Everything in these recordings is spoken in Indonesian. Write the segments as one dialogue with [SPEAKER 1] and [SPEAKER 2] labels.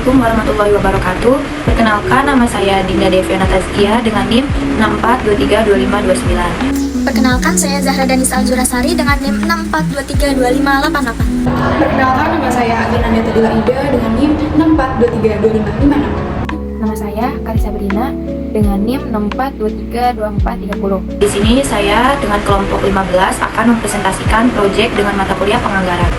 [SPEAKER 1] Assalamualaikum warahmatullahi wabarakatuh. Perkenalkan, nama saya Dinda Deviana Tazkia dengan NIM 64232529.
[SPEAKER 2] Perkenalkan, saya Zahra Danis Alzurasari dengan NIM 64232588.
[SPEAKER 3] Perkenalkan, nama saya Agina Tadila Ida dengan NIM 64232556.
[SPEAKER 4] Nama saya Karisa Sabrina dengan NIM 64232430.
[SPEAKER 1] Di sini saya dengan kelompok 15 akan mempresentasikan proyek dengan mata kuliah penganggaran.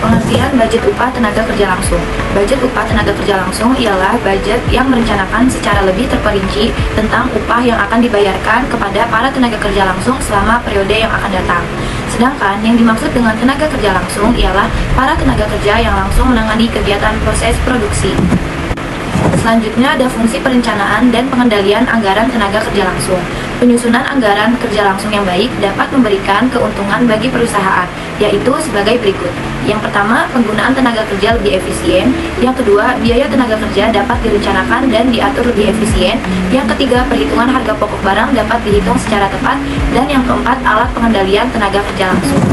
[SPEAKER 1] Pengertian budget upah tenaga kerja langsung. Budget upah tenaga kerja langsung ialah budget yang merencanakan secara lebih terperinci tentang upah yang akan dibayarkan kepada para tenaga kerja langsung selama periode yang akan datang. Sedangkan yang dimaksud dengan tenaga kerja langsung ialah para tenaga kerja yang langsung menangani kegiatan proses produksi. Selanjutnya ada fungsi perencanaan dan pengendalian anggaran tenaga kerja langsung. Penyusunan anggaran kerja langsung yang baik dapat memberikan keuntungan bagi perusahaan, yaitu sebagai berikut. Yang pertama, penggunaan tenaga kerja lebih efisien. Yang kedua, biaya tenaga kerja dapat direncanakan dan diatur lebih efisien. Yang ketiga, perhitungan harga pokok barang dapat dihitung secara tepat. Dan yang keempat, alat pengendalian tenaga kerja langsung.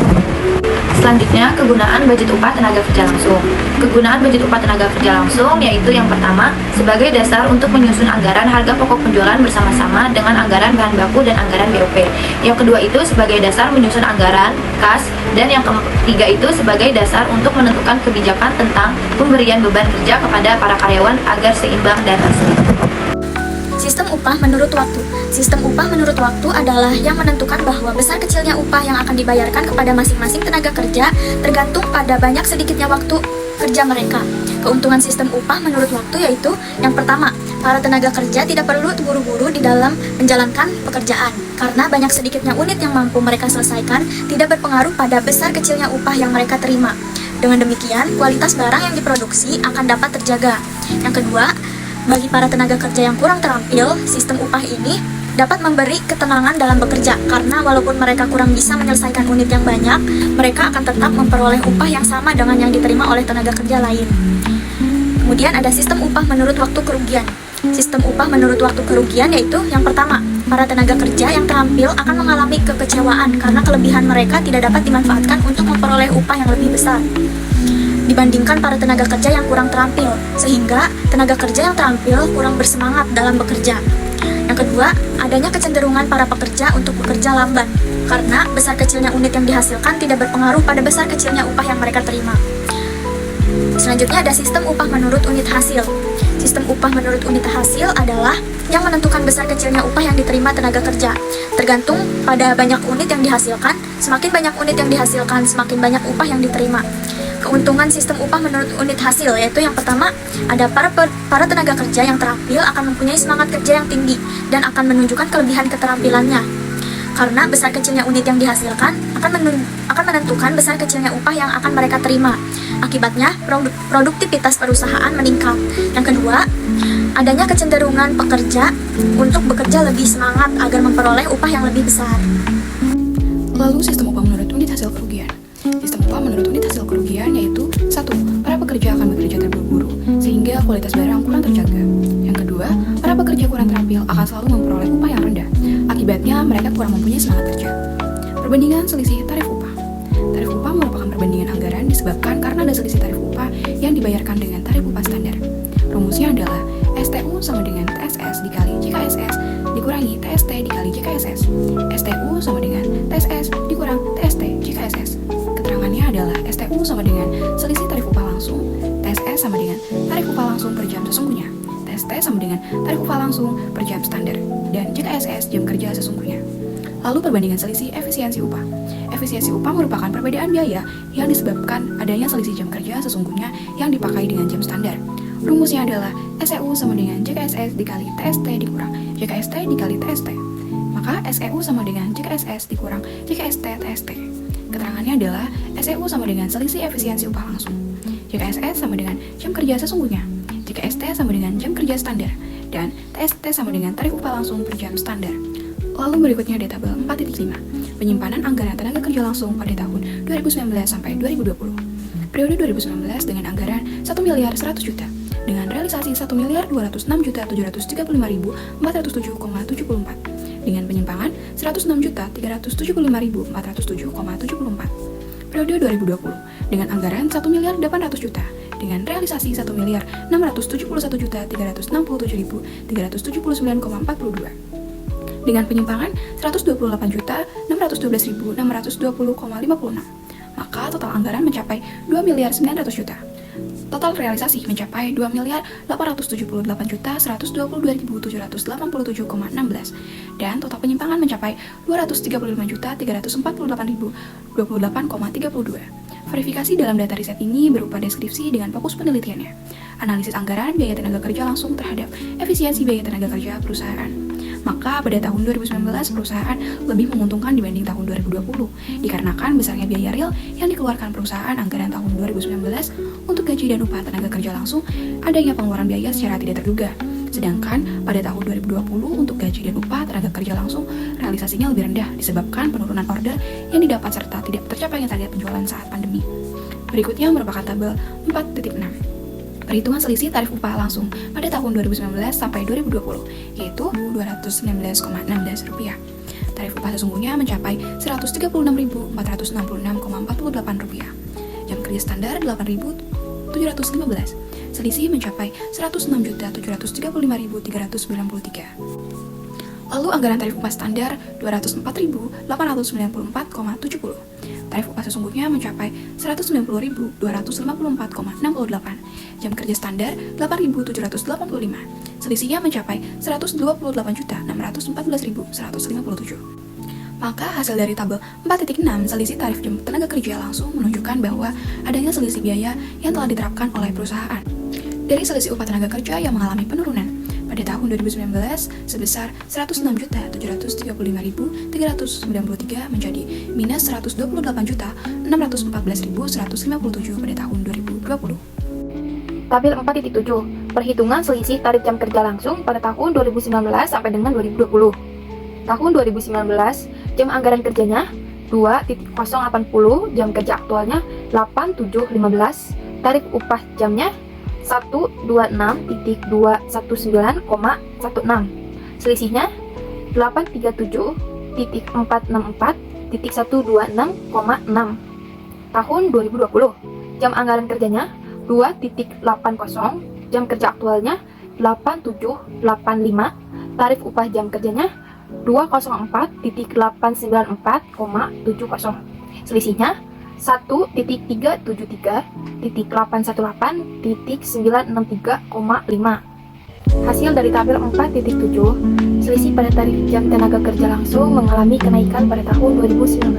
[SPEAKER 1] Selanjutnya, kegunaan budget upah tenaga kerja langsung. Kegunaan budget upah tenaga kerja langsung yaitu yang pertama, sebagai dasar untuk menyusun anggaran harga pokok penjualan bersama-sama dengan anggaran bahan baku dan anggaran BOP. Yang kedua itu sebagai dasar menyusun anggaran kas, dan yang ketiga itu sebagai dasar untuk menentukan kebijakan tentang pemberian beban kerja kepada para karyawan agar seimbang dan asli.
[SPEAKER 2] Sistem upah menurut waktu. Sistem upah menurut waktu adalah yang menentukan bahwa besar kecilnya upah yang akan dibayarkan kepada masing-masing tenaga kerja tergantung pada banyak sedikitnya waktu kerja mereka. Keuntungan sistem upah menurut waktu yaitu yang pertama, para tenaga kerja tidak perlu buru-buru di dalam menjalankan pekerjaan karena banyak sedikitnya unit yang mampu mereka selesaikan tidak berpengaruh pada besar kecilnya upah yang mereka terima. Dengan demikian, kualitas barang yang diproduksi akan dapat terjaga. Yang kedua, bagi para tenaga kerja yang kurang terampil, sistem upah ini dapat memberi ketenangan dalam bekerja karena walaupun mereka kurang bisa menyelesaikan unit yang banyak, mereka akan tetap memperoleh upah yang sama dengan yang diterima oleh tenaga kerja lain. Kemudian ada sistem upah menurut waktu kerugian. Sistem upah menurut waktu kerugian yaitu yang pertama, para tenaga kerja yang terampil akan mengalami kekecewaan karena kelebihan mereka tidak dapat dimanfaatkan untuk memperoleh upah yang lebih besar dibandingkan para tenaga kerja yang kurang terampil, sehingga tenaga kerja yang terampil kurang bersemangat dalam bekerja. Yang kedua, adanya kecenderungan para pekerja untuk bekerja lamban, karena besar kecilnya unit yang dihasilkan tidak berpengaruh pada besar kecilnya upah yang mereka terima. Selanjutnya ada sistem upah menurut unit hasil. Sistem upah menurut unit hasil adalah yang menentukan besar kecilnya upah yang diterima tenaga kerja. Tergantung pada banyak unit yang dihasilkan, semakin banyak unit yang dihasilkan, semakin banyak upah yang diterima. Keuntungan sistem upah menurut unit hasil yaitu yang pertama, ada para tenaga kerja yang terampil akan mempunyai semangat kerja yang tinggi dan akan menunjukkan kelebihan keterampilannya. Karena besar kecilnya unit yang dihasilkan akan menentukan besar kecilnya upah yang akan mereka terima. Akibatnya, produktivitas perusahaan meningkat. Yang kedua, adanya kecenderungan pekerja untuk bekerja lebih semangat agar memperoleh upah yang lebih besar.
[SPEAKER 3] Lalu sistem upah menurut unit hasil kerugian. Sistem upah menurut unit hasil kerugian yaitu 1. Para pekerja akan bekerja terburu-buru sehingga kualitas barang kurang terjaga. Yang kedua, para pekerja kurang terampil akan selalu memperoleh upah yang rendah. Akibatnya, mereka kurang mempunyai semangat kerja. Perbandingan selisih tarif upah. Tarif upah merupakan perbandingan anggaran disebabkan karena ada selisih tarif upah yang dibayarkan dengan tarif upah standar. Rumusnya adalah STU sama dengan TSS dikali JKSS dikurangi TST dikali JKSS. STU sama dengan TSS dikurang TST JKSS. Keterangannya adalah STU sama dengan selisih tarif upah langsung, TSS sama dengan tarif upah langsung per jam sesungguhnya, TST sama dengan tarif upah langsung per jam standar, dan JKSS jam kerja sesungguhnya. Lalu perbandingan selisih efisiensi upah. Efisiensi upah merupakan perbedaan biaya yang disebabkan adanya selisih jam kerja sesungguhnya yang dipakai dengan jam standar. Rumusnya adalah SEU sama dengan JKSS dikali TST dikurang JKST dikali TST. Maka SEU sama dengan JKSS dikurang JKST TST. Keterangannya adalah SEU sama dengan selisih efisiensi upah langsung, JKSS sama dengan jam kerja sesungguhnya, JKST sama dengan jam kerja standar, dan TST sama dengan tarif upah langsung per jam standar. Lalu berikutnya ada tabel 4.5, penyimpanan anggaran tenaga kerja langsung pada tahun 2019 sampai 2020. Periode 2019 dengan anggaran 1 miliar 100 juta, dengan realisasi 1 miliar 206 juta 735.407,74. Dengan penyimpangan 106.375.407,74. Periode 2020 dengan anggaran 1 miliar 800 juta dengan realisasi 1.671.367.367.379,42 dengan penyimpangan 128.612.620,56. Maka total anggaran mencapai 2.900.000.000. Total realisasi mencapai 2.878.122.787,16 dan total penyimpangan mencapai 235.348.028,32. Verifikasi dalam data riset ini berupa deskripsi dengan fokus penelitiannya, analisis anggaran biaya tenaga kerja langsung terhadap efisiensi biaya tenaga kerja perusahaan. Maka pada tahun 2019 perusahaan lebih menguntungkan dibanding tahun 2020 dikarenakan besarnya biaya real yang dikeluarkan perusahaan anggaran tahun 2019 untuk gaji dan upah tenaga kerja langsung, adanya pengeluaran biaya secara tidak terduga. Sedangkan pada tahun 2020 untuk gaji dan upah tenaga kerja langsung realisasinya lebih rendah disebabkan penurunan order yang didapat serta tidak tercapainya target penjualan saat pandemi. Berikutnya merupakan tabel 4.6. Perhitungan selisih tarif upah langsung pada tahun 2019 sampai 2020, yaitu Rp219,16. Tarif upah sesungguhnya mencapai Rp136.466,48. Jam kerja standar Rp8.715. Selisih mencapai Rp106.735.393. Lalu anggaran tarif upah standar Rp204.894,70. Tarif upah sesungguhnya mencapai Rp190.254,68. Jam kerja standar 8.785. Selisihnya mencapai 128.614.157. Maka hasil dari tabel 4.6 selisih tarif jam tenaga kerja langsung menunjukkan bahwa adanya selisih biaya yang telah diterapkan oleh perusahaan. Dari selisih upah tenaga kerja yang mengalami penurunan pada tahun 2019 sebesar 106.735.393 menjadi minus 128.614.157 pada tahun 2020.
[SPEAKER 4] Tabel 4.7. Perhitungan selisih tarif jam kerja langsung pada tahun 2019 sampai dengan 2020. Tahun 2019, jam anggaran kerjanya 2.080, jam kerja aktualnya 8.715, tarif upah jamnya 126.219,16. Selisihnya 837.464.126,6. Tahun 2020, jam anggaran kerjanya 2.80, jam kerja aktualnya 8.785, tarif upah jam kerjanya 204.894,70. Selisihnya 1.373.818.963,5. Hasil dari tabel 4.7, selisih pada tarif jam tenaga kerja langsung mengalami kenaikan pada tahun 2019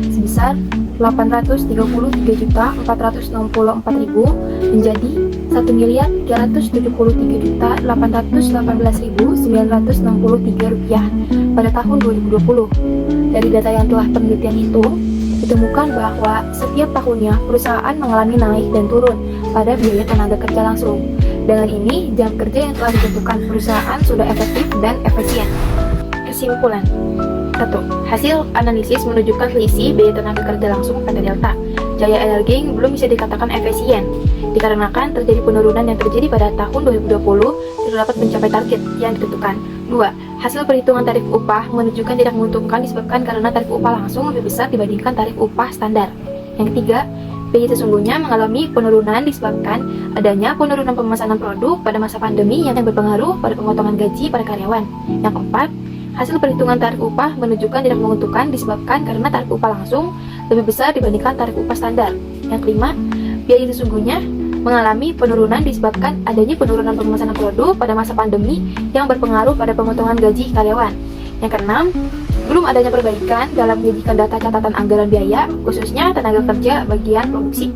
[SPEAKER 4] sebesar 833.464.000 menjadi 1.373.818.963 rupiah pada tahun 2020. Dari data yang telah penelitian itu, ditemukan bahwa setiap tahunnya perusahaan mengalami naik dan turun pada biaya tenaga kerja langsung. Dengan ini, jam kerja yang telah ditentukan perusahaan sudah efektif dan efisien. Kesimpulan 1. Hasil analisis menunjukkan selisih biaya tenaga kerja langsung pada Delta Jaya Energi belum bisa dikatakan efisien, dikarenakan terjadi penurunan yang terjadi pada tahun 2020 tidak dapat mencapai target yang ditentukan. 2. Hasil perhitungan tarif upah menunjukkan tidak menguntungkan disebabkan karena tarif upah langsung lebih besar dibandingkan tarif upah standar. Yang ketiga, biaya sesungguhnya mengalami penurunan disebabkan adanya penurunan pemesanan produk pada masa pandemi yang berpengaruh pada pemotongan gaji para karyawan. Yang keempat, hasil perhitungan tarif upah menunjukkan tidak menguntungkan disebabkan karena tarif upah langsung lebih besar dibandingkan tarif upah standar. Yang kelima, biaya sesungguhnya mengalami penurunan disebabkan adanya penurunan pemesanan produk pada masa pandemi yang berpengaruh pada pemotongan gaji karyawan. Yang keenam, belum adanya perbaikan dalam menyajikan data catatan anggaran biaya, khususnya tenaga kerja bagian produksi.